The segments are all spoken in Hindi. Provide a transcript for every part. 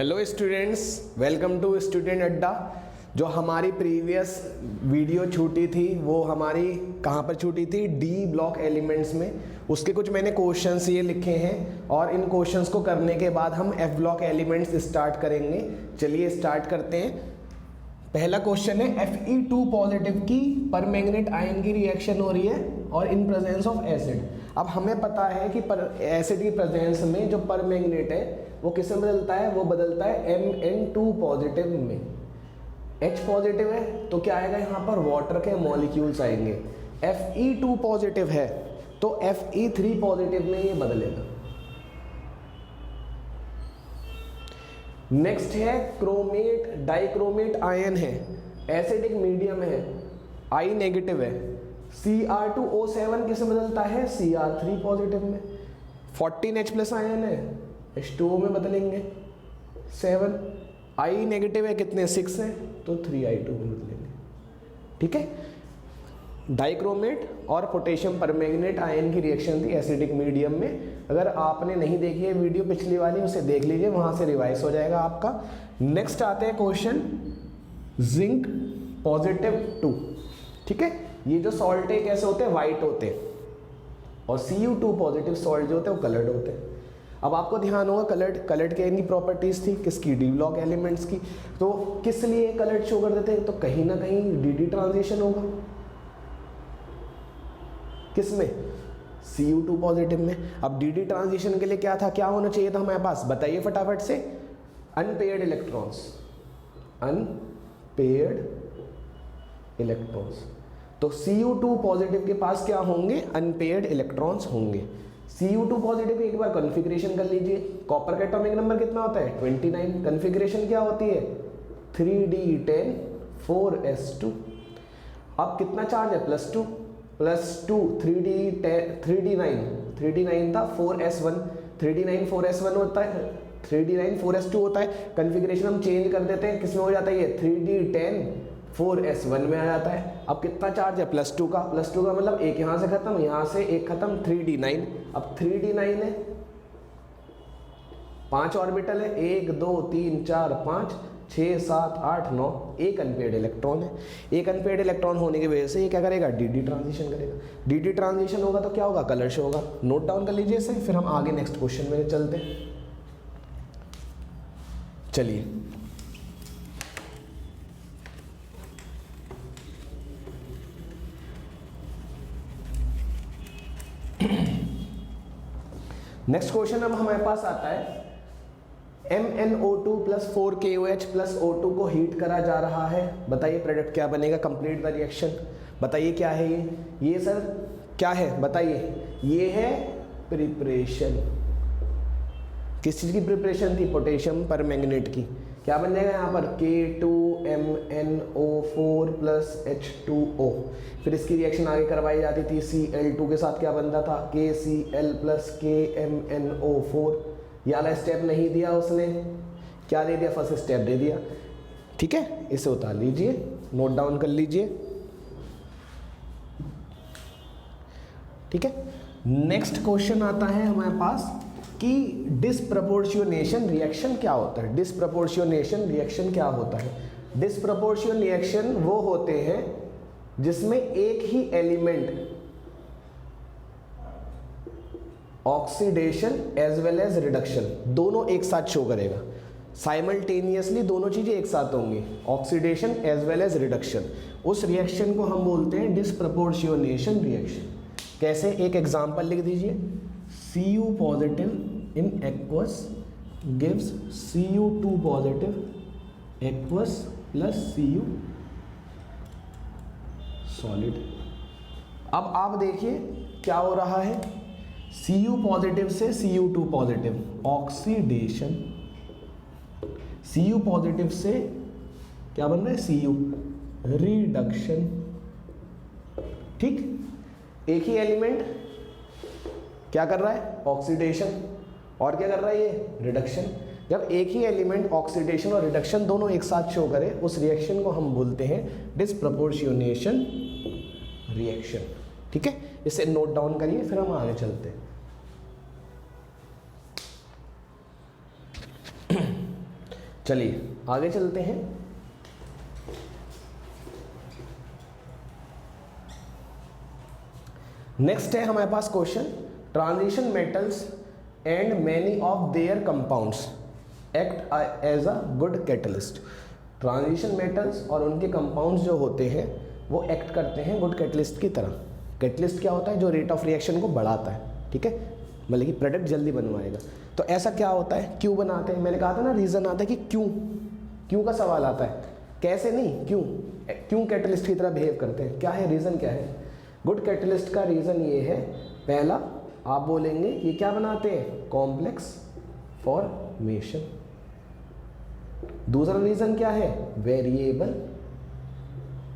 Hello students, welcome to student Adda. जो हमारी प्रीवियस वीडियो छूटी थी वो हमारी कहाँ पर छूटी थी? डी ब्लॉक एलिमेंट्स में। उसके कुछ मैंने क्वेश्चंस ये लिखे हैं और इन क्वेश्चंस को करने के बाद हम एफ ब्लॉक एलिमेंट्स स्टार्ट करेंगे। चलिए स्टार्ट करते हैं। पहला क्वेश्चन है Fe2 पॉजिटिव की परमैंगनेट आयन की रिएक्शन हो रही है और इन प्रेजेंस ऑफ एसिड। अब हमें पता है कि एसिड की प्रेजेंस में जो परमैंगनेट है वो किस में बदलता है? वो बदलता है Mn2 पॉजिटिव में। H पॉजिटिव है तो क्या आएगा यहाँ पर? वाटर के मॉलिक्यूल्स आएंगे। Fe2 पॉजिटिव है तो Fe3 पॉजिटिव में ये बदलेगा। नेक्स्ट है क्रोमेट डाइक्रोमेट आयन है, एसिडिक मीडियम है, I नेगेटिव है। Cr2O7 किस में बदलता है? Cr3 पॉजिटिव में। 14H प्लस आयन है, H2O में बदलेंगे 7। I नेगेटिव है, कितने? 6 है तो 3I2 में बदलेंगे। ठीक है, डाइक्रोमेट और पोटेशियम परमैंगनेट आयन की रिएक्शन थी एसिडिक मीडियम में। अगर आपने नहीं देखी है वीडियो पिछली वाली, उसे देख लीजिए, वहां से रिवाइज हो जाएगा आपका। नेक्स्ट आते हैं क्वेश्चन जिंक पॉजिटिव 2। ठीक है, ये जो सॉल्ट है कैसे होते हैं? वाइट होते हैं और Cu2 पॉजिटिव सॉल्ट जो होते हैं वो कलर्ड होते हैं। अब आपको ध्यान होगा कलर्ड के एनी प्रॉपर्टीज थी किसकी? डी ब्लॉक एलिमेंट्स की। तो किस लिए कलर्ड शो कर देते हैं? तो कहीं ना कहीं डी ट्रांजिशन होगा। किसमें? Cu2 पॉजिटिव में। अब डी ट्रांजिशन के लिए क्या था, क्या होना चाहिए था हमारे पास? बताइए फटाफट से। Unpaired electrons, unpaired electrons. तो Cu2 पॉजिटिव के पास क्या होंगे? अनपेयर्ड इलेक्ट्रॉन्स होंगे। Cu2 पॉजिटिव एक बार कॉन्फ़िगरेशन कर लीजिए। कॉपर का एटॉमिक नंबर कितना होता है? 29। कॉन्फ़िगरेशन क्या होती है? 3d10 4s2। अब कितना चार्ज है? +2 +2 3d9 था 4s1। 3d9 4s1 होता है, 3d9 4s2 होता है। कॉन्फ़िगरेशन हम चेंज कर देते हैं, किसमें हो जाता है ये? 3d10 4s1 में आ जाता है। अब कितना चार्ज है? +2 का। +2 का मतलब एक यहाँ से खत्म, यहाँ से एक खत्म, 3d9। अब 3d9 है, 5 ऑर्बिटल है, 1 2 3 4 5 6 7 8 9। एक अनपेयर्ड इलेक्ट्रॉन है। एक अनपेयर्ड इलेक्ट्रॉन होने की वजह से ये क्या करेगा? डी ट्रांजिशन करेगा। डी ट्रांजिशन होगा तो क्या होगा? कलर शो होगा। नोट डाउन कर लीजिए इसे, फिर हम आगे नेक्स्ट क्वेश्चन में चलते हैं। चलिए नेक्स्ट क्वेश्चन अब हमारे पास आता है MnO2 + 4KOH + O2 को हीट करा जा रहा है। बताइए प्रोडक्ट क्या बनेगा? Complete the reaction. बताइए क्या है ये सर क्या है? बताइए। ये है प्रिपरेशन। किस चीज़ की प्रिपरेशन थी? पोटेशियम परमैंगनेट की। क्या बन जाएगा यहाँ पर? K2MnO4 + H2O। फिर इसकी रिएक्शन आगे करवाई जाती थी। Cl2 के साथ क्या बनता था? KCl + KMnO4। ये वाला स्टेप नहीं दिया उसने, क्या दे दिया? फर्स्ट स्टेप दे दिया। ठीक है, इसे उतार लीजिए, नोट डाउन कर लीजिए। ठीक है, नेक्स्ट क्वेश्चन आता है हमारे पास कि डिसप्रपोर्शनेशन रिएक्शन क्या होता है? डिसप्रपोर्शनेशन रिएक्शन क्या होता है? डिसप्रपोर्शन रिएक्शन वो होते हैं जिसमें एक ही element oxidation as well as reduction दोनों एक साथ शो करेगा। साइमल्टेनियसली दोनों चीजें एक साथ होंगी, oxidation as well as reduction. उस रिएक्शन को हम बोलते हैं डिसप्रपोर्शनेशन रिएक्शन। कैसे? एक एग्जांपल लिख दीजिए। Cu positive in aqueous gives Cu2 positive aqueous + Cu solid. अब आप देखिए क्या हो रहा है। Cu पॉजिटिव से Cu2 positive oxidation, Cu positive से क्या बन रहा है? Cu reduction. ठीक, एक ही एलिमेंट क्या कर रहा है? ऑक्सीडेशन, और क्या कर रहा है? ये रिडक्शन। जब एक ही एलिमेंट ऑक्सीडेशन और रिडक्शन दोनों एक साथ शो करे, उस रिएक्शन को हम बोलते हैं डिसप्रपोर्शनेशन रिएक्शन। ठीक है, इसे नोट डाउन करिए, फिर हम आगे चलते हैं। चलिए आगे चलते हैं। नेक्स्ट है हमारे पास question, transition metals and many of their compounds act as a good catalyst. Transition metals और उनके कंपाउंड्स जो होते हैं वो एक्ट करते हैं गुड कैटलिस्ट की तरह। कैटलिस्ट क्या होता है? जो रेट ऑफ रिएक्शन को बढ़ाता है, ठीक है, मतलब कि प्रोडक्ट जल्दी बनवाएगा। तो ऐसा क्या होता है, क्यों बनाते हैं? मैंने कहा था ना, रीज़न आता है कि क्यों, क्यों का सवाल आता है, कैसे नहीं, क्यों, क्यों कैटलिस्ट की तरह बिहेव करते हैं, क्या है रीज़न, क्या है? गुड कैटलिस्ट का रीज़न ये है, पहला आप बोलेंगे ये क्या बनाते हैं? Complex formation. दूसरा रीज़न क्या है? Variable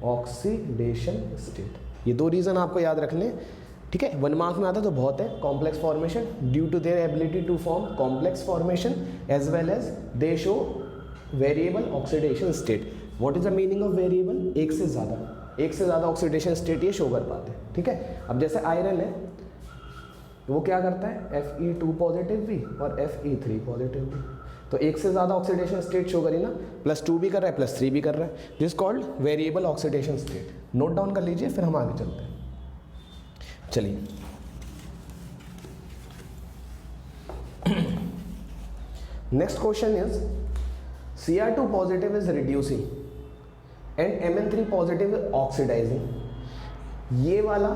oxidation state. ये दो रीज़न आपको याद रखने, ठीक है, 1 मार्क्स में आता तो बहुत है। Complex formation due to their ability to form complex formation as well as they show variable oxidation state. What is the meaning of variable? एक से ज़्यादा ऑक्सीडेशन स्टेट ये शो कर पाते हैं, ठीक है। अब जैसे आयरन है, वो क्या करता है? Fe2 पॉजिटिव भी और Fe3 पॉजिटिव भी, तो एक से ज़्यादा ऑक्सीडेशन स्टेट शो करी ना, +2 भी कर रहा है +3 भी कर रहा है, this called variable oxidation state. Note down कर लीजिए, फिर हम आगे चलते हैं। चलिए next question is Cr2 positive is reducing and Mn3 positive oxidising. ये वाला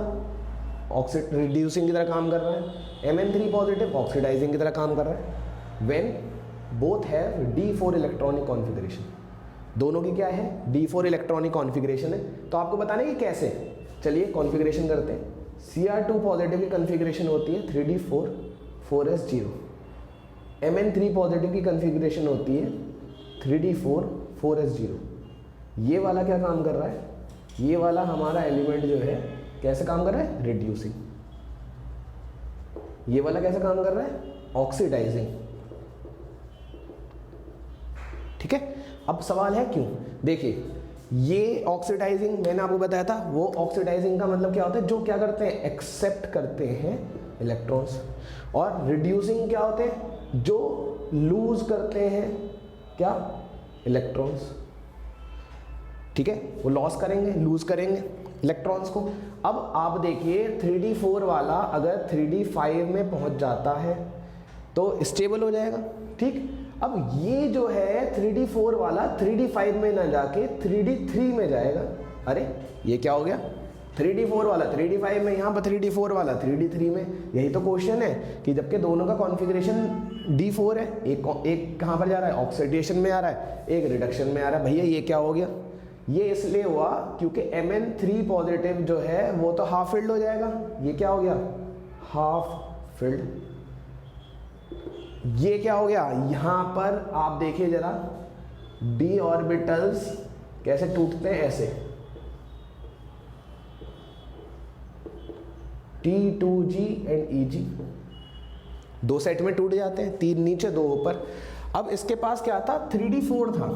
रिड्यूसिंग की तरह काम कर रहा है, Mn3 पॉजिटिव ऑक्सीडाइजिंग की तरह काम कर रहा है। When both have D4 electronic configuration, दोनों की क्या है? D4 इलेक्ट्रॉनिक कॉन्फ़िगरेशन है। तो आपको बताना है कि कैसे। चलिए कॉन्फ़िगरेशन करते हैं। Cr2 पॉजिटिव की कॉन्फ़िगरेशन होती है 3D4 4s0। Mn3 पॉजिटिव की कॉन्फ़िगरेशन होती है 3D4 4s0। ये वाला क्या काम कर रहा है? ये वाला हमारा एलिमेंट जो है कैसे काम कर रहा है? रिड्यूसिंग। ये वाला कैसे काम कर रहा है? ऑक्सीडाइजिंग, ठीक है। अब सवाल है क्यों। देखिए ये ऑक्सीडाइजिंग मैंने आपको बताया था, वो ऑक्सीडाइजिंग का मतलब क्या होता है? जो क्या करते हैं? एक्सेप्ट करते हैं इलेक्ट्रॉन्स। और रिड्यूसिंग क्या होते हैं? जो लूज करते हैं क्या? इलेक्ट्रॉन्स, ठीक है, वो लॉस करेंगे, लूज करेंगे इलेक्ट्रॉन्स को। अब आप देखिए 3D4 वाला अगर 3D5 में पहुंच जाता है तो स्टेबल हो जाएगा, ठीक। अब ये जो है 3D4 वाला 3D5 में ना जाके 3D3 में जाएगा। अरे ये क्या हो गया? 3D4 वाला 3D5 में, यहाँ पर 3D4 वाला 3D3 में। यही तो क्वेश्चन है कि जबकि दोनों का कॉन्फ़िगरेशन D4 है, एक कहाँ पर जा रहा है? ऑक्सीडेशन में आ रहा है, एक रिडक्शन में आ रहा है। भैया ये क्या हो गया? ये इसलिए हुआ क्योंकि Mn3 पॉजिटिव जो है वो तो हाफ फिल्ड हो जाएगा। ये क्या हो गया? Half filled. ये क्या हो गया? यहां पर आप देखिए जरा, d ऑर्बिटल्स कैसे टूटते हैं, ऐसे T2g एंड Eg, 2 सेट में टूट जाते हैं, 3 नीचे 2 ऊपर। अब इसके पास क्या था? 3D4 था,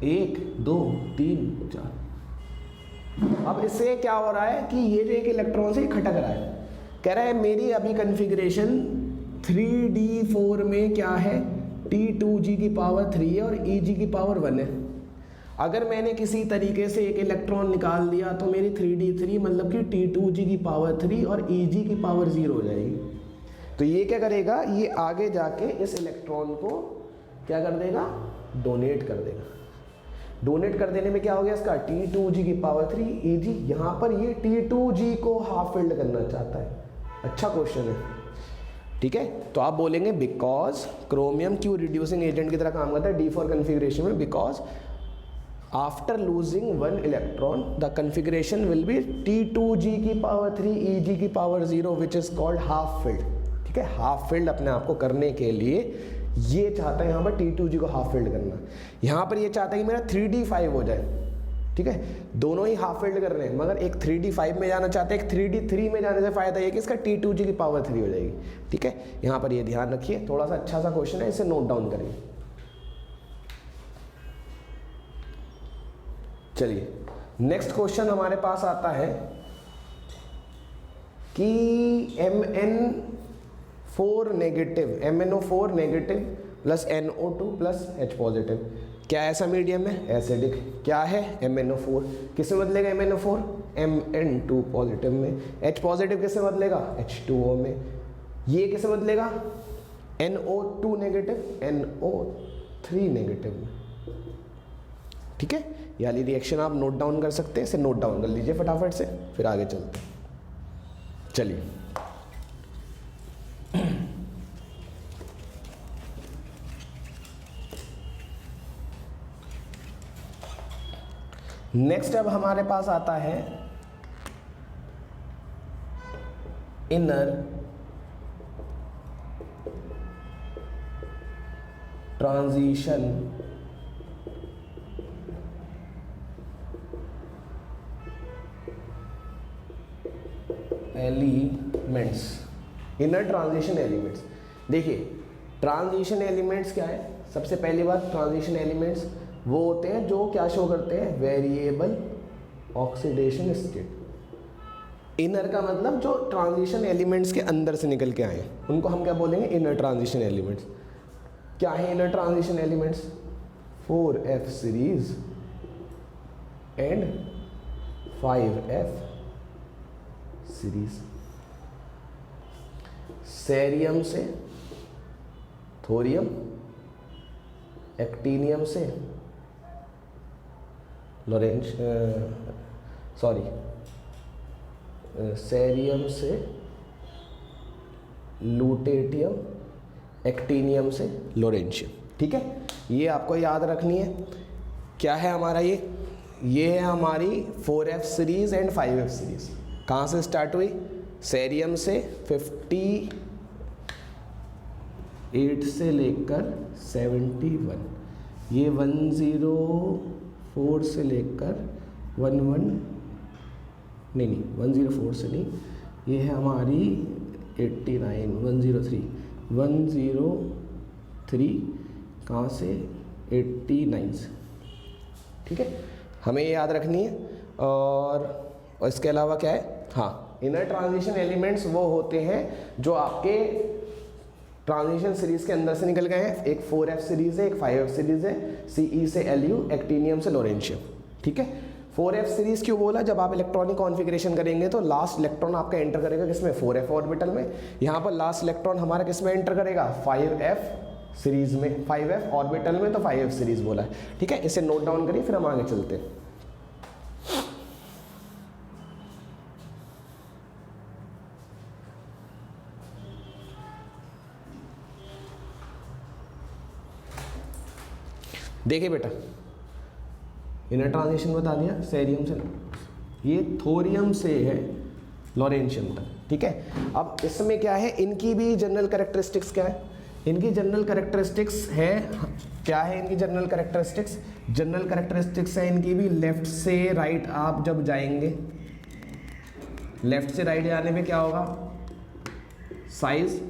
1 2 3 4। अब इससे क्या हो रहा है कि ये जो एक इलेक्ट्रॉन से खटक रहा है, कह रहा है मेरी अभी कॉन्फ़िगरेशन 3D4 में क्या है? T2g की पावर 3 है और Eg की पावर 1 है। अगर मैंने किसी तरीके से एक इलेक्ट्रॉन निकाल दिया तो मेरी 3D3 मतलब कि T2g की पावर 3 और Eg की पावर 0 हो जाएगी। तो ये क्या करेगा? ये आगे जाके इस इलेक्ट्रॉन को क्या कर देगा? डोनेट कर देगा। डोनेट कर देने में क्या हो गया इसका? T2g की पावर 3 Eg। यहाँ पर ये T2g को हाफ फिल्ड करना चाहता है। अच्छा क्वेश्चन है, ठीक है। तो आप बोलेंगे बिकॉज क्रोमियम क्यों रिड्यूसिंग एजेंट की तरह काम करता है D4 कॉन्फ़िगरेशन में? Because after losing 1 electron the configuration will be T2g की पावर 3 Eg की power 0 which is called half filled, ठीक है। हाफ फिल्ड अपने आप को करने के लिए ये चाहता है यहाँ पर T2g को हाफ फिल्ड करना। यहाँ पर ये चाहता है कि मेरा 3D5 हो जाए, ठीक है। दोनों ही हाफ फिल्ड कर रहे हैं, मगर एक 3D5 में जाना चाहते हैं, एक 3D3 में जाने से फायदा ये कि इसका T2g की पावर 3 हो जाएगी, ठीक है। यहाँ पर ये ध्यान रखिए, थोड़ा सा अच्छा सा क्वेश्चन है, इसे नोट डाउन करिए। चलिए नेक्स्ट क्वेश्चन हमारे पास आता है कि MnO4 negative plus NO2 plus H positive. क्या ऐसा मीडियम है? एसिडिक। क्या है? MnO4। किस में बदलेगा MnO4? Mn2 पॉजिटिव में। H पॉजिटिव किस में बदलेगा? H2O में। ये किस में बदलेगा? NO2 नेगेटिव NO3 नेगेटिव में। ठीक है, ये वाली रिएक्शन आप नोट डाउन कर सकते हैं, इसे नोट डाउन कर लीजिए फटाफट से, फिर आगे चलते हैं। चलिए नेक्स्ट अब हमारे पास आता है inner transition elements. Inner transition elements, देखिए ट्रांजिशन एलिमेंट्स क्या है? सबसे पहली बात, ट्रांजिशन एलिमेंट्स वो होते हैं जो क्या शो करते हैं? Variable oxidation state. इनर का मतलब जो ट्रांजिशन एलिमेंट्स के अंदर से निकल के आए, उनको हम क्या बोलेंगे? Inner transition elements. क्या है inner transition elements? 4F series and 5F series. Cerium से थोरियम, एक्टीनियम से सेरियम से लूटेटियम, एक्टीनियम से लोरेंशियम। ठीक है, ये आपको याद रखनी है। क्या है हमारा ये है हमारी 4F series and 5F series. कहाँ से स्टार्ट हुई? सेरियम से 58 से लेकर 71, ये 104 से लेकर 104 से नहीं, ये है हमारी 89, 103 कहाँ से? 89 से। ठीक है, हमें ये याद रखनी है। और इसके अलावा क्या है? हाँ, इनर ट्रांजिशन एलिमेंट्स वो होते हैं जो आपके ट्रांजिशन सीरीज के अंदर से निकल गए हैं। एक 4F सीरीज है, एक 5F सीरीज है, Ce से Lu, एक्टीनियम से लोरेंशियम। ठीक है, 4F सीरीज क्यों बोला? जब आप इलेक्ट्रॉनिक कॉन्फ़िगरेशन करेंगे तो लास्ट इलेक्ट्रॉन आपका एंटर करेगा किसमें? 4F ऑर्बिटल में। यहाँ पर लास्ट इलेक्ट्रॉन हमारा किसमें एंटर करेगा? 5F सीरीज में। 5F ऑर्बिटल में, तो 5F सीरीज बोला है। ठीक है, इसे नोट डाउन करिए, फिर हम आगे चलते हैं। देखिए बेटा, इनर ट्रांजिशन बता दिया, सेरियम से, ये थोरियम से है लोरेंशियम तक। ठीक है, अब इसमें क्या है? इनकी भी जनरल कैरेक्टरिस्टिक्स क्या है? इनकी जनरल कैरेक्टरिस्टिक्स है, क्या है इनकी जनरल कैरेक्टरिस्टिक्स? जनरल कैरेक्टरिस्टिक्स है इनकी भी, लेफ्ट से राइट आप जब जाएंगे, लेफ्ट से राइट जाने में क्या होगा? साइज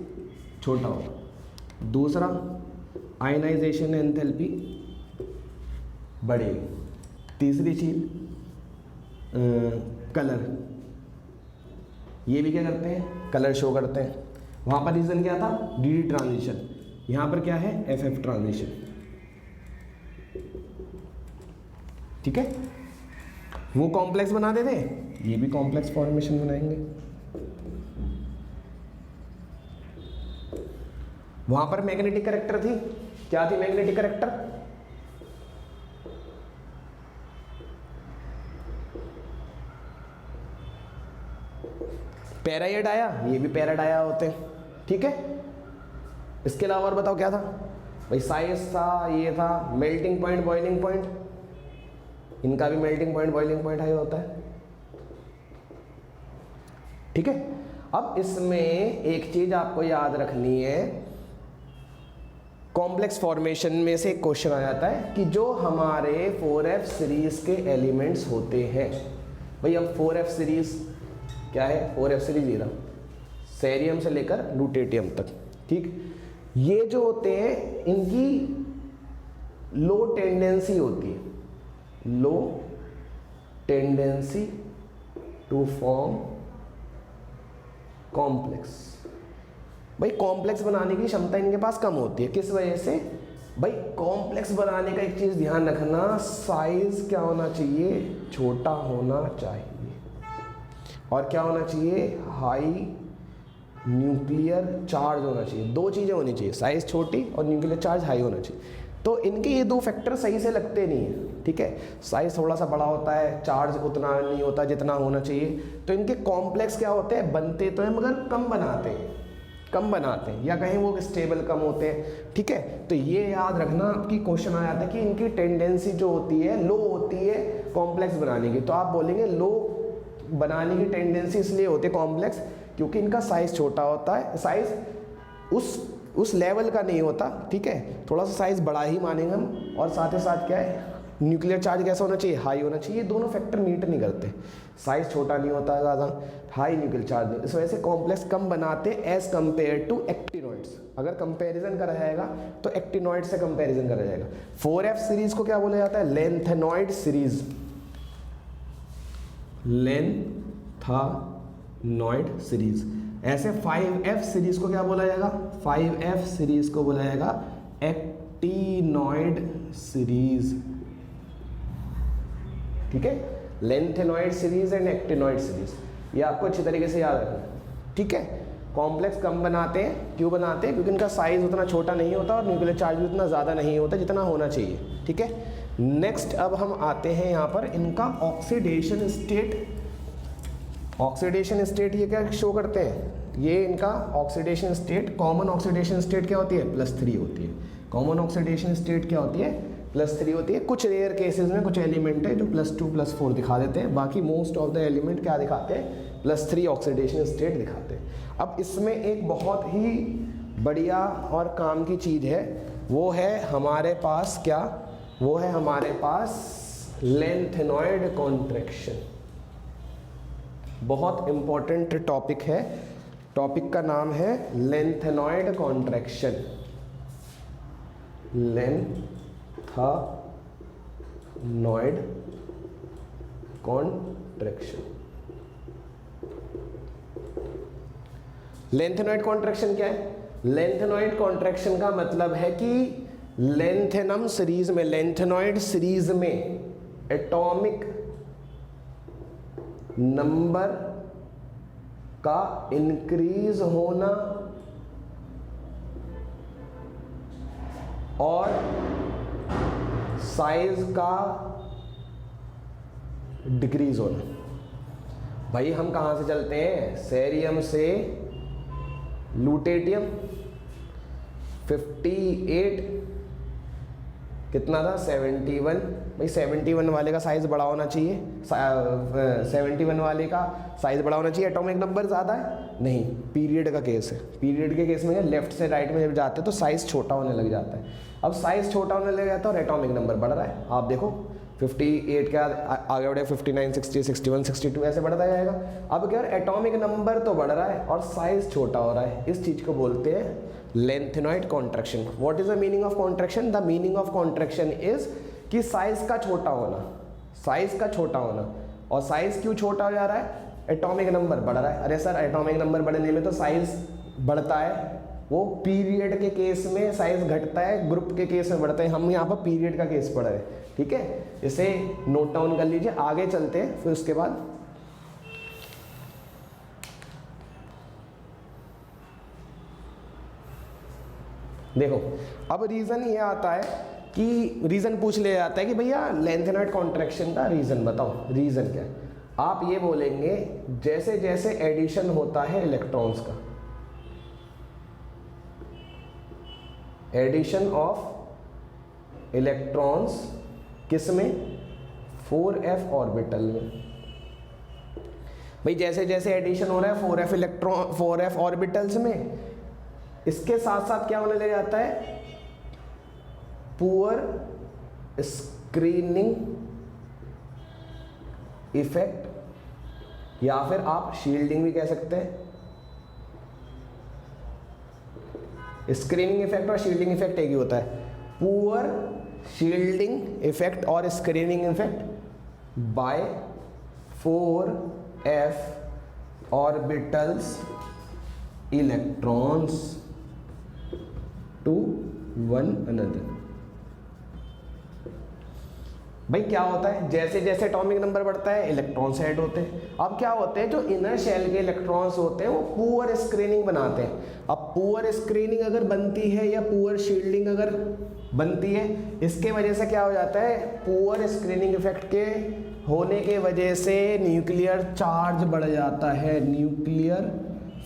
छोटा होगा। दूसरा, आयनाइजेशन एंथैल्पी बढ़ेगी। तीसरी चीज, कलर, ये भी क्या करते हैं? कलर शो करते हैं। वहां पर रीजन क्या था? D transition. यहां पर क्या है? FF transition. ठीक है, वो कॉम्प्लेक्स बना देते, ये भी कॉम्प्लेक्स फॉर्मेशन बनाएंगे। वहां पर मैग्नेटिक कैरेक्टर थी, क्या थी मैग्नेटिक कैरेक्टर? पैराइड आया, ये भी पैराइड आया होते हैं। ठीक है, इसके अलावा और बताओ क्या था भाई? साइज था, ये था मेल्टिंग पॉइंट, बॉइलिंग पॉइंट, इनका भी melting point, boiling point high होता है। ठीक है, अब इसमें एक चीज आपको याद रखनी है, कॉम्प्लेक्स फॉर्मेशन में से एक क्वेश्चन आ जाता है कि जो हमारे 4F सीरीज के एलिमेंट्स होते हैं, भाई अब 4F सीरीज क्या है? 4F सीरीज ये रहा, सेरियम से लेकर लूटेटियम तक। ठीक, ये जो होते हैं इनकी लो टेंडेंसी होती है, लो टेंडेंसी टू फॉर्म कॉम्प्लेक्स। भाई कॉम्प्लेक्स बनाने की क्षमता इनके पास कम होती है। किस वजह से? भाई कॉम्प्लेक्स बनाने का एक चीज़ ध्यान रखना, साइज क्या होना चाहिए? छोटा होना चाहिए। और क्या होना चाहिए? हाई न्यूक्लियर चार्ज होना चाहिए। दो चीज़ें होनी चाहिए, साइज छोटी और न्यूक्लियर चार्ज हाई होना चाहिए। तो इनके ये दो फैक्टर सही से लगते नहीं है, ठीक है। साइज थोड़ा सा बड़ा होता है, चार्ज उतना नहीं होता जितना होना चाहिए। तो इनके कॉम्प्लेक्स क्या होते हैं? बनते तो हैं मगर कम बनाते हैं, कम बनाते हैं, या कहीं वो स्टेबल कम होते हैं, ठीक है। तो ये याद रखना, आपकी क्वेश्चन आ जाता है कि इनकी टेंडेंसी जो होती है लो होती है कॉम्प्लेक्स बनाने की। तो आप बोलेंगे लो बनाने की टेंडेंसी इसलिए होती है कॉम्प्लेक्स क्योंकि इनका साइज छोटा होता है, साइज उस लेवल का नहीं होता, ठीक है। थोड़ा सा साइज बड़ा ही मानेंगे हम। और साथ ही साथ क्या है? न्यूक्लियर चार्ज कैसा होना चाहिए? हाई होना चाहिए। ये दोनों फैक्टर मीट नहीं करते, साइज छोटा नहीं होता ज़्यादा, हाई न्यूक्लियर चार्ज नहीं। इस वजह से कॉम्प्लेक्स कम बनाते एज कंपेयर टू एक्टिनॉइड्स। अगर कंपैरिजन करा जाएगा तो एक्टिनॉइड से कंपैरिजन करा जाएगा। 4F सीरीज को क्या बोला जाता है? Lanthanoid series, lanthanoid series. ऐसे 5F सीरीज को क्या बोला जाएगा? 5F सीरीज को बोला जाएगा एक्टिनॉइड सीरीज, ठीक है। Lanthanoid series and actinoid series, ये आपको अच्छी तरीके से याद रखना, ठीक है। कॉम्प्लेक्स कम बनाते हैं, क्यों बनाते हैं? क्योंकि इनका साइज उतना छोटा नहीं होता और न्यूक्लियर चार्ज भी उतना ज़्यादा नहीं होता जितना होना चाहिए, ठीक है। नेक्स्ट अब हम आते हैं यहाँ पर इनका ऑक्सीडेशन स्टेट। ऑक्सीडेशन स्टेट ये क्या शो करते हैं? ये इनका oxidation state, common oxidation state क्या होती है? +3 होती है। कॉमन ऑक्सीडेशन स्टेट क्या होती है? +3 होती है। कुछ रेयर केसेस में कुछ एलिमेंट है जो +2 +4 दिखा देते हैं, बाकी मोस्ट ऑफ द एलिमेंट क्या दिखाते हैं? +3 ऑक्सीडेशन स्टेट दिखाते हैं। अब इसमें एक बहुत ही बढ़िया और काम की चीज़ है, वो है हमारे पास क्या? वो है हमारे पास लेंथेनॉइड कॉन्ट्रैक्शन। बहुत इंपॉर्टेंट टॉपिक है, टॉपिक का नाम है lanthanoid contraction. Lanthanoid contraction. Lanthanoid contraction क्या है? लेंथेनॉइड कॉन्ट्रैक्शन का मतलब है कि लेंथेनम सीरीज में, लेंथेनॉइड सीरीज में एटॉमिक नंबर का इंक्रीज होना और साइज का डिक्रीज होना। भाई हम कहां से चलते हैं? सेरियम से लूटेटियम 58 कितना था? 71। भाई 71 वाले का साइज बड़ा होना चाहिए, 71 वाले का साइज बड़ा होना चाहिए। एटॉमिक नंबर ज़्यादा है नहीं, पीरियड का केस है। पीरियड के केस में लेफ्ट से राइट में जब जाते हैं तो साइज छोटा होने लग जाता है। अब साइज छोटा होने लग जाता है और एटॉमिक नंबर बढ़ रहा है। आप देखो 58 के आगे बढ़े 59, 60, 61, 62 ऐसे बढ़ता जाएगा। अब क्या? एटॉमिक नंबर तो बढ़ रहा है और साइज छोटा हो रहा है। इस चीज़ को बोलते हैं lanthanoid contraction. What is the meaning of contraction? The meaning of contraction is कि साइज का छोटा होना, साइज का छोटा होना। और साइज क्यों छोटा हो जा रहा है? एटॉमिक नंबर बढ़ रहा है। अरे सर एटॉमिक नंबर बढ़ने में तो साइज बढ़ता है, वो पीरियड के केस में साइज घटता है, ग्रुप के केस में बढ़ता है। हम यहाँ पर पीरियड का केस पढ़ रहे हैं, ठीक है। इसे नोट डाउन कर लीजिए, आगे चलते हैं फिर उसके बाद। देखो अब रीजन ये आता है कि रीजन पूछ लिया जाता है कि भैया लेंथेनॉइड कॉन्ट्रैक्शन का रीजन बताओ। रीजन क्या है? आप ये बोलेंगे जैसे जैसे एडिशन होता है इलेक्ट्रॉन्स का, एडिशन ऑफ इलेक्ट्रॉन्स किस में? 4f ऑर्बिटल में। भाई जैसे जैसे एडिशन हो रहा है 4f इलेक्ट्रॉन 4f ऑर्बिटल्स में, इसके साथ साथ क्या होने लग जाता है? पुअर स्क्रीनिंग इफेक्ट, या फिर आप शील्डिंग भी कह सकते हैं। स्क्रीनिंग इफेक्ट और शील्डिंग इफेक्ट एक ही होता है। पुअर शील्डिंग इफेक्ट और screening effect by 4f orbitals electrons to one another. भाई क्या होता है, जैसे जैसे एटॉमिक नंबर बढ़ता है इलेक्ट्रॉन्स ऐड होते हैं। अब क्या होते हैं, जो इनर शेल के इलेक्ट्रॉन्स होते हैं वो पुअर स्क्रीनिंग बनाते हैं। अब पुअर स्क्रीनिंग अगर बनती है या पुअर शील्डिंग अगर बनती है, इसके वजह से क्या हो जाता है, पुअर स्क्रीनिंग इफेक्ट के होने के वजह से न्यूक्लियर चार्ज बढ़ जाता है, न्यूक्लियर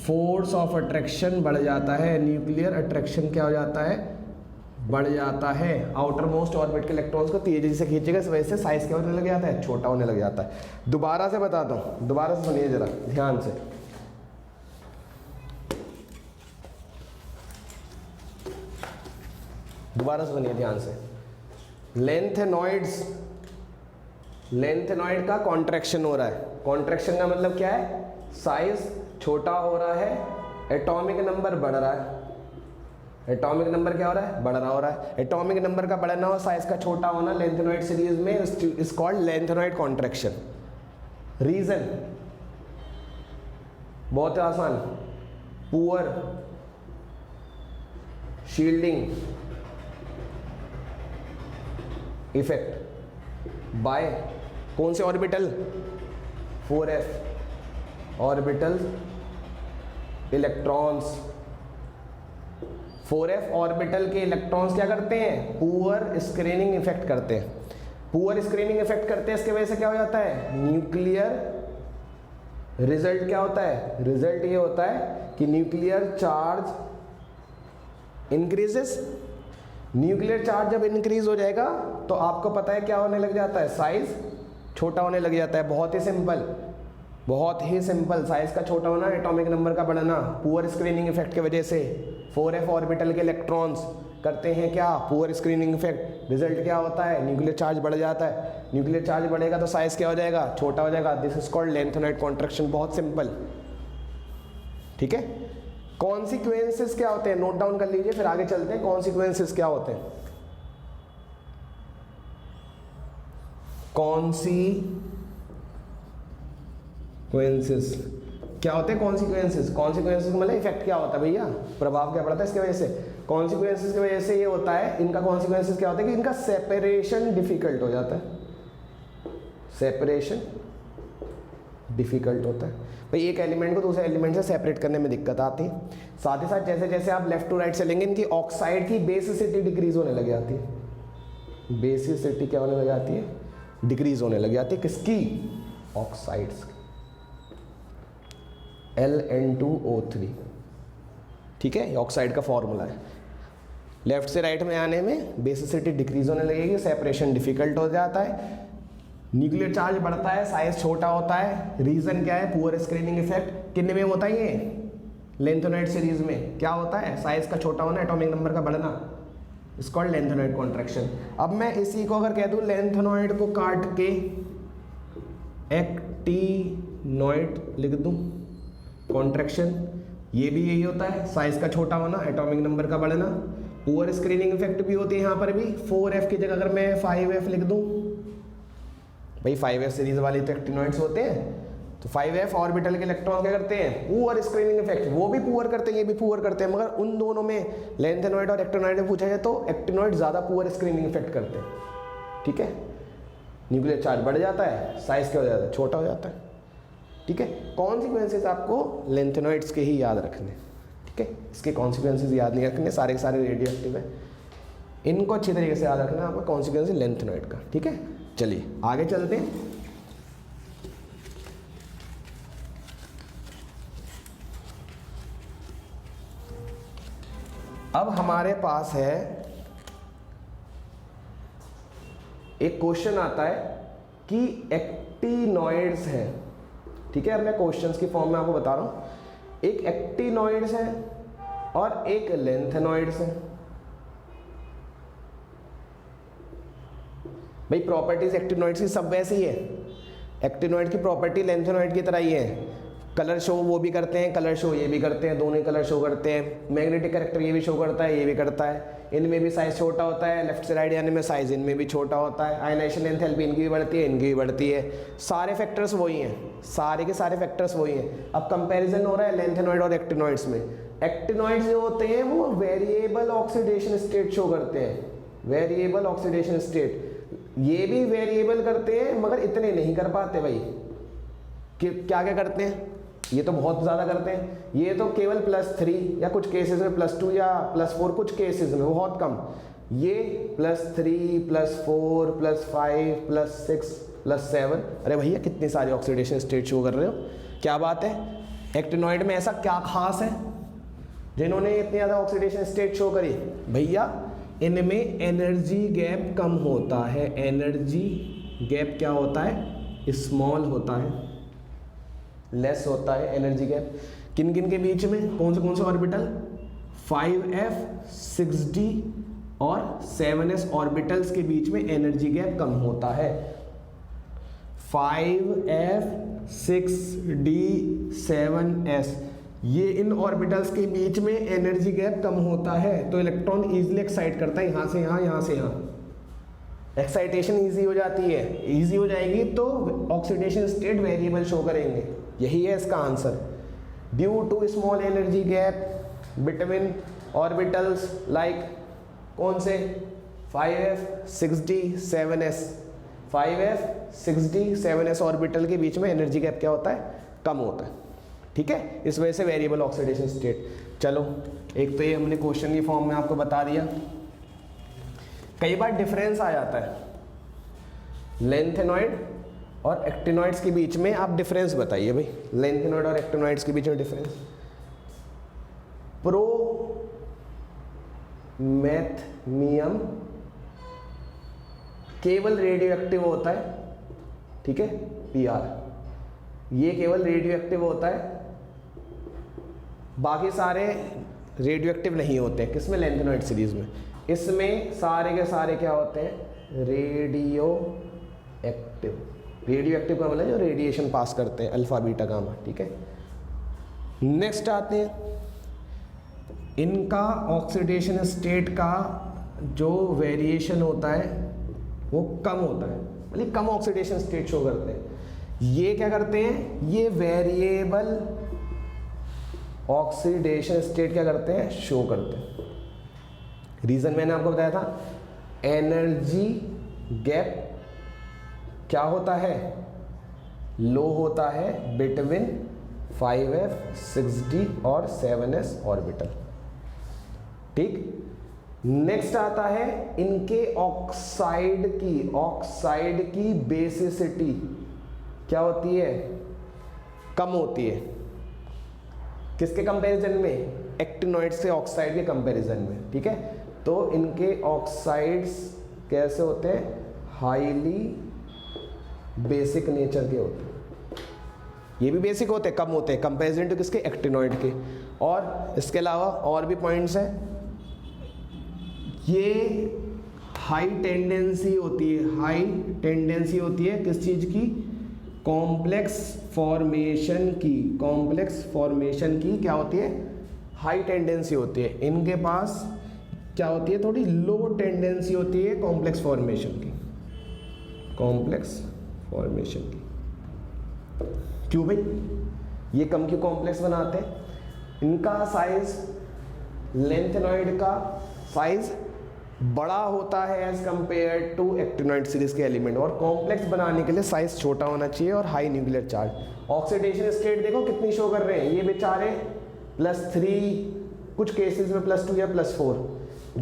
फोर्स ऑफ अट्रैक्शन बढ़ जाता है, न्यूक्लियर अट्रैक्शन क्या हो जाता है, बढ़ जाता है। आउटर मोस्ट ऑर्बिट के इलेक्ट्रॉन्स को तेजी से खींचेगा, इस वजह से साइज क्या होने लग जाता है, छोटा होने लग जाता है। दोबारा से बताता हूँ, दोबारा से सुनिए जरा ध्यान से। दोबारा से सुनिए ध्यान से। लेंथेनॉइड का कॉन्ट्रैक्शन हो रहा है। कॉन्ट्रैक्शन का मतलब क्या है, साइज छोटा हो रहा है, एटॉमिक नंबर बढ़ रहा है। एटॉमिक नंबर क्या हो रहा है, बढ़ रहा हो रहा है। एटॉमिक नंबर का बढ़ना और साइज का छोटा होना लेंथेनॉइड सीरीज में is called lanthanoid contraction. Reason बहुत आसान, पुअर शील्डिंग इफेक्ट बाय कौन से orbital, 4f orbital electrons. 4f orbital के इलेक्ट्रॉन्स क्या करते हैं, पुअर स्क्रीनिंग इफेक्ट करते हैं। पुअर स्क्रीनिंग इफेक्ट करते हैं, इसके वजह से क्या हो जाता है, न्यूक्लियर रिजल्ट क्या होता है, रिजल्ट ये होता है कि nuclear charge increases. Nuclear charge जब इंक्रीज हो जाएगा तो आपको पता है क्या होने लग जाता है, साइज छोटा होने लग जाता है। बहुत ही सिंपल, बहुत ही सिंपल, साइज का छोटा होना, एटॉमिक नंबर का बढ़ना, पुअर स्क्रीनिंग इफेक्ट की वजह से। 4f ऑर्बिटल के इलेक्ट्रॉन्स करते हैं क्या, पुअर स्क्रीनिंग इफेक्ट। रिजल्ट क्या होता है, न्यूक्लियर चार्ज बढ़ जाता है। न्यूक्लियर चार्ज बढ़ेगा तो साइज क्या हो जाएगा, छोटा हो जाएगा। This is called lanthanoid contraction. बहुत सिंपल, ठीक है। कॉन्सिक्वेंसेस क्या होते हैं, नोट डाउन कर लीजिए, फिर आगे चलते हैं। कॉन्सिक्वेंसेस क्या होते हैं, कॉन्सिक्वेंसेस क्या होते हैं, कॉन्सिक्वेंसेस। कॉन्सिक्वेंसेस मतलब इफेक्ट क्या होता है भैया, प्रभाव क्या पड़ता है इसके वजह से। कॉन्सिक्वेंसेस की वजह से ये होता है, इनका कॉन्सिक्वेंसेस क्या होता है कि इनका सेपरेशन डिफिकल्ट हो जाता है। सेपरेशन डिफिकल्ट होता है भाई, एक एलिमेंट को दूसरे एलिमेंट से सेपरेट करने में दिक्कत आती है। साथ ही साथ जैसे जैसे आप लेफ्ट टू राइट चलेंगे, इनकी ऑक्साइड की बेसिसिटी डिक्रीज होने लग जाती है। बेसिसिटी क्या होने लग जाती है, डिक्रीज होने लग जाती है। किसकी, ऑक्साइड्स। Ln2O3, ठीक है, ऑक्साइड का फॉर्मूला है। लेफ्ट से राइट में आने में बेसिसिटी डिक्रीज होने लगेगी, सेपरेशन डिफिकल्ट हो जाता है, न्यूक्लियर चार्ज बढ़ता है, साइज छोटा होता है। रीजन क्या है, पुअर स्क्रीनिंग इफेक्ट। कितने में होता है ये, लेंथेनॉइड सीरीज में क्या होता है, साइज का छोटा होना, एटॉमिक नंबर का बढ़ना, इस कॉल्ड लेंथेनॉइड कॉन्ट्रैक्शन। अब मैं इसी को अगर कह दूं, लेंथेनॉइड को काट के एक्टिनॉइड लिख दूं, कॉन्ट्रैक्शन ये भी यही होता है, साइज का छोटा होना, एटॉमिक नंबर का बढ़ना। पुअर स्क्रीनिंग इफेक्ट भी होती है यहाँ पर भी। 4f की जगह अगर मैं 5f लिख दूं, भाई 5f सीरीज वाले तो एक्टिनॉइड्स होते हैं, तो 5f ऑर्बिटल के इलेक्ट्रॉन क्या करते हैं, पुअर स्क्रीनिंग इफेक्ट। वो भी पुअर करते हैं, ये भी पुअर करते हैं, मगर उन दोनों में लेंथेनॉइड और एक्टिनॉइड में पूछा जाए तो एक्टिनॉइड ज़्यादा पुअर स्क्रीनिंग इफेक्ट करते हैं, ठीक है। न्यूक्लियर चार्ज बढ़ जाता है, साइज क्या हो जाता है, छोटा हो जाता है, ठीक है। कॉन्सिक्वेंसेज आपको लेंथेनॉइड्स के ही याद रखने, ठीक है। इसके कॉन्सिक्वेंसेज याद नहीं रखने, सारे के सारे रेडियो एक्टिव है, इनको अच्छी तरीके से याद रखना आपका कॉन्सिक्वेंसेज लेंथेनॉइड का, ठीक है। चलिए आगे चलते हैं। अब हमारे पास है एक क्वेश्चन आता है कि एक्टिनॉइड्स है, ठीक है। अब मैं क्वेश्चंस की फॉर्म में आपको बता रहा हूं, एक एक्टिनॉइड्स है और एक लेंथेनॉइड्स है। भाई प्रॉपर्टीज एक्टिनॉइड्स की सब वैसी ही है, एक्टिनॉइड की प्रॉपर्टी लेंथेनॉइड की तरह ही है। कलर शो वो भी करते हैं, कलर शो ये भी करते हैं, दोनों ही कलर शो करते हैं। मैग्नेटिक कैरेक्टर ये भी शो करता है, ये भी करता है। इनमें भी साइज छोटा होता है, लेफ्ट से राइट जाने में साइज इनमें भी छोटा होता है। आयनाइजेशन एंथैल्पी इनकी भी बढ़ती है, इनकी भी बढ़ती है। सारे फैक्टर्स वही हैं, सारे के सारे फैक्टर्स वही हैं। अब कंपैरिजन हो रहा है लेंथेनॉइड और एक्टिनॉइड्स में। एक्टिनॉइड्स जो होते हैं वो वेरिएबल ऑक्सीडेशन स्टेट शो करते हैं, वेरिएबल ऑक्सीडेशन स्टेट। ये भी वेरिएबल करते हैं मगर इतने नहीं कर पाते भाई। क्या क्या करते हैं, ये तो बहुत ज़्यादा करते हैं, ये तो केवल +3 या कुछ केसेस में +2 या +4, कुछ केसेस में बहुत कम। ये +3 +4 +5 +6 +7, अरे भैया कितनी सारी ऑक्सीडेशन स्टेट शो कर रहे हो, क्या बात है। एक्टिनॉइड में ऐसा क्या खास है जिन्होंने इतनी ज़्यादा ऑक्सीडेशन स्टेट शो करी? भैया इनमें एनर्जी गैप कम होता है। एनर्जी गैप क्या होता है? स्मॉल होता है, लेस होता है एनर्जी गैप। किन किन के बीच में? कौन से ऑर्बिटल? 5f 6d और 7s ऑर्बिटल्स के बीच में एनर्जी गैप कम होता है। 5f 6d 7s, ये इन ऑर्बिटल्स के बीच में एनर्जी गैप कम होता है, तो इलेक्ट्रॉन इजीली एक्साइट करता है, यहाँ से यहाँ, यहाँ से यहाँ। एक्साइटेशन इजी हो जाती है, इजी हो जाएगी तो ऑक्सीडेशन स्टेट वेरिएबल शो करेंगे। यही है इसका answer. Due to small energy gap between orbitals like कौन से? 5f 6d 7s। 5f 6d 7s orbital के बीच में एनर्जी गैप क्या होता है? कम होता है। ठीक है, इस वजह से वेरिएबल ऑक्सीडेशन स्टेट। चलो, एक तो ये हमने क्वेश्चन की फॉर्म में आपको बता दिया। कई बार डिफरेंस आ जाता है लेंथेनॉइड और एक्टिनॉइड्स के बीच में। आप डिफरेंस बताइए भाई, लेंथेनॉइड और एक्टिनॉइड्स के बीच में डिफरेंस। प्रोमेथनियम केवल रेडियो एक्टिव होता है, ठीक है, Pr, ये केवल रेडियो एक्टिव होता है, बाकी सारे रेडियो एक्टिव नहीं होते। किसमें? लेंथेनॉइड सीरीज में। इसमें सारे के सारे क्या होते हैं? Radio active. रेडियो एक्टिव का मतलब जो रेडिएशन पास करते हैं, अल्फा बीटा गामा। ठीक है, नेक्स्ट आते हैं, इनका ऑक्सीडेशन स्टेट का जो वेरिएशन होता है वो कम होता है, मतलब कम ऑक्सीडेशन स्टेट शो करते हैं। ये क्या करते हैं? ये वेरिएबल ऑक्सीडेशन स्टेट क्या करते हैं? शो करते हैं। रीजन मैंने आपको बताया था, एनर्जी गैप क्या होता है? लो होता है बिटवीन 5f 6d और 7s ऑर्बिटल। ठीक, नेक्स्ट आता है इनके ऑक्साइड की बेसिसिटी क्या होती है? कम होती है। किसके कंपैरिजन में? एक्टिनॉइड से ऑक्साइड के कंपैरिजन में। ठीक है, तो इनके ऑक्साइड्स कैसे होते हैं? हाईली बेसिक नेचर के होते हैं। ये भी बेसिक होते हैं, कम होते हैं कंपैरिजन टू किसके? एक्टिनॉइड के। और इसके अलावा और भी पॉइंट्स हैं, ये हाई टेंडेंसी होती है, हाई टेंडेंसी होती है किस चीज़ की? कॉम्प्लेक्स फॉर्मेशन की। कॉम्प्लेक्स फॉर्मेशन की क्या होती है? हाई टेंडेंसी होती है। इनके पास क्या होती है? थोड़ी लो टेंडेंसी होती है कॉम्प्लेक्स फॉर्मेशन की। कॉम्प्लेक्स फॉर्मेशन की क्यों भाई? ये कम क्यों कॉम्प्लेक्स बनाते हैं? इनका साइज, लेंथेनॉइड का साइज बड़ा होता है as compare to actinoid series के एलिमेंट, और कॉम्प्लेक्स बनाने के लिए साइज छोटा होना चाहिए और high nuclear charge. Oxidation state देखो कितनी शो कर रहे हैं ये बेचारे, +3, कुछ केसेस में +2 या +4,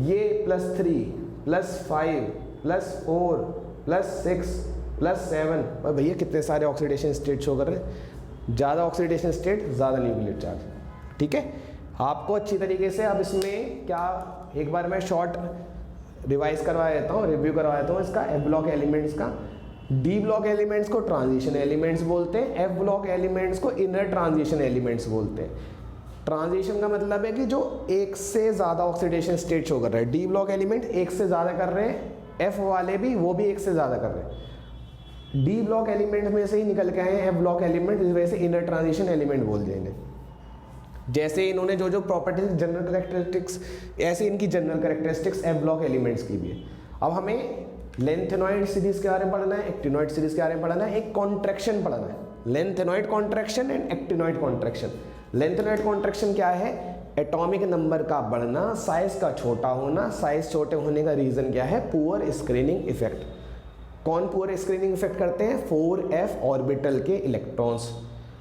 ये +3 +5 +4 +6 +7। और भैया कितने सारे ऑक्सीडेशन स्टेट शो कर रहे हैं। ज़्यादा ऑक्सीडेशन स्टेट ज़्यादा न्यूक्लियर चार्ज। ठीक है, आपको अच्छी तरीके से अब इसमें क्या, एक बार मैं शॉर्ट रिवाइज करवा देता हूँ, रिव्यू करवा देता हूँ इसका। एफ ब्लॉक एलिमेंट्स का, डी ब्लॉक एलिमेंट्स को ट्रांजिशन एलिमेंट्स बोलते हैं, एफ ब्लॉक एलिमेंट्स को इनर ट्रांजिशन एलिमेंट्स बोलते हैं। ट्रांजिशन का मतलब है कि जो एक से ज़्यादा ऑक्सीडेशन स्टेट शो कर रहे हैं। डी ब्लॉक एलिमेंट एक से ज़्यादा कर रहे हैं, एफ वाले भी, वो भी एक से ज़्यादा कर रहे हैं। डी ब्लॉक एलिमेंट में से ही निकल के आए हैं एफ ब्लॉक एलिमेंट, इस वजह से इनर ट्रांजिशन एलिमेंट बोल दिया इन्हें। जैसे इन्होंने जो जो प्रॉपर्टीज जनरल करेक्टरिस्टिक्स, ऐसे इनकी general characteristics F block elements की भी है। अब हमें लेंथेनॉइड सीरीज के बारे में पढ़ना है, एक्टिनॉइड सीरीज के बारे में पढ़ना है, एक कॉन्ट्रैक्शन पढ़ना है, lanthanoid contraction and actinoid contraction. Lanthanoid contraction क्या है? एटॉमिक नंबर का बढ़ना, साइज का छोटा होना। साइज छोटे होने का रीजन क्या है? Poor screening effect. कौन पुअर स्क्रीनिंग इफेक्ट करते हैं? 4f ऑर्बिटल के इलेक्ट्रॉन्स।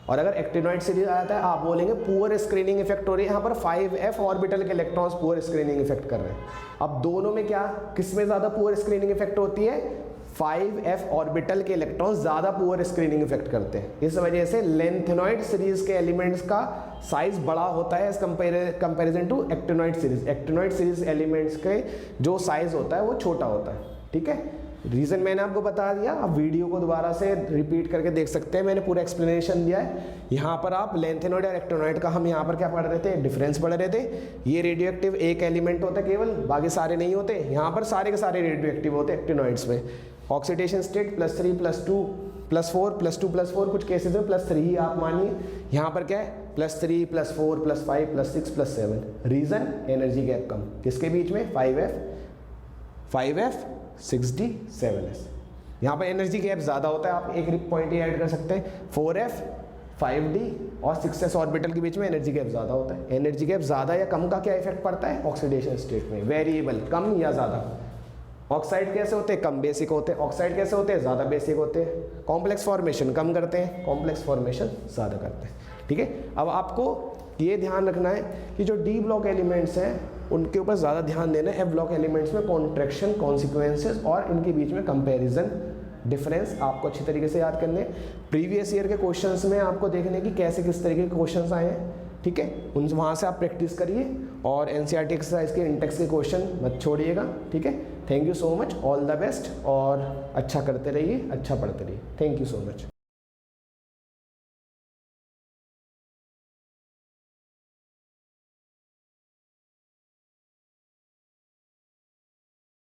और अगर एक्टिनॉइड सीरीज आता है आप बोलेंगे पुअर स्क्रीनिंग इफेक्ट हो रही है, यहाँ पर 5f ऑर्बिटल के इलेक्ट्रॉन्स पुअर स्क्रीनिंग इफेक्ट कर रहे हैं। अब दोनों में क्या, किस में ज़्यादा पुअर स्क्रीनिंग इफेक्ट होती है? 5f ऑर्बिटल के इलेक्ट्रॉन्स ज़्यादा पुअर स्क्रीनिंग इफेक्ट करते हैं। इस वजह से लेंथेनॉइड सीरीज के एलिमेंट्स का साइज बड़ा होता है as comparison to actinoid series. Actinoid series elements के जो साइज होता है वो छोटा होता है। ठीक है, रीज़न मैंने आपको बता दिया। आप वीडियो को दोबारा से रिपीट करके देख सकते हैं, मैंने पूरा एक्सप्लेनेशन दिया है। यहाँ पर आप लेंथेनॉइड और एक्टिनॉइड का हम यहाँ पर क्या पढ़ रहे थे? डिफरेंस पढ़ रहे थे। ये रेडियो एक्टिव एक एलिमेंट होता है केवल, बाकी सारे नहीं होते। यहाँ पर सारे के सारे रेडियो एक्टिव होते हैं एक्टिनॉइड्स में। ऑक्सीडेशन स्टेट +3 +2 +4 +2 +4, कुछ केसेस में +3 ही आप मानिए। यहाँ पर क्या है? +3 +4 +5 +6 +7। रीज़न एनर्जी गैप कम, किसके बीच में? 5f 6d 7s। यहाँ पर एनर्जी गैप ज़्यादा होता है। आप एक पॉइंट ही ऐड कर सकते हैं, 4f 5d और 6s ऑर्बिटल के बीच में एनर्जी गैप ज़्यादा होता है। एनर्जी गैप ज़्यादा या कम का क्या इफेक्ट पड़ता है? ऑक्सीडेशन स्टेट में वेरिएबल, कम या ज़्यादा। ऑक्साइड कैसे होते हैं? कम बेसिक होते हैं। ऑक्साइड कैसे होते हैं? ज़्यादा बेसिक होते हैं। कॉम्प्लेक्स फॉर्मेशन कम करते हैं, कॉम्प्लेक्स फॉर्मेशन ज़्यादा करते हैं। ठीक है, अब आपको ये ध्यान रखना है कि जो डी ब्लॉक एलिमेंट्स हैं उनके ऊपर ज़्यादा ध्यान देना है। एफ ब्लॉक एलिमेंट्स में कॉन्ट्रैक्शन, कॉन्सिक्वेंसेस और इनके बीच में कंपैरिजन, डिफरेंस आपको अच्छी तरीके से याद करने। प्रीवियस ईयर के क्वेश्चंस में आपको देखने की कैसे किस तरीके के क्वेश्चंस आए हैं। ठीक है, उन वहाँ से आप प्रैक्टिस करिए और एनसीईआरटी एक्सरसाइज के इंटेक्स के क्वेश्चन मत छोड़िएगा। ठीक है, thank you so much, all the best और अच्छा करते रहिए, अच्छा पढ़ते रहिए। Thank you so much.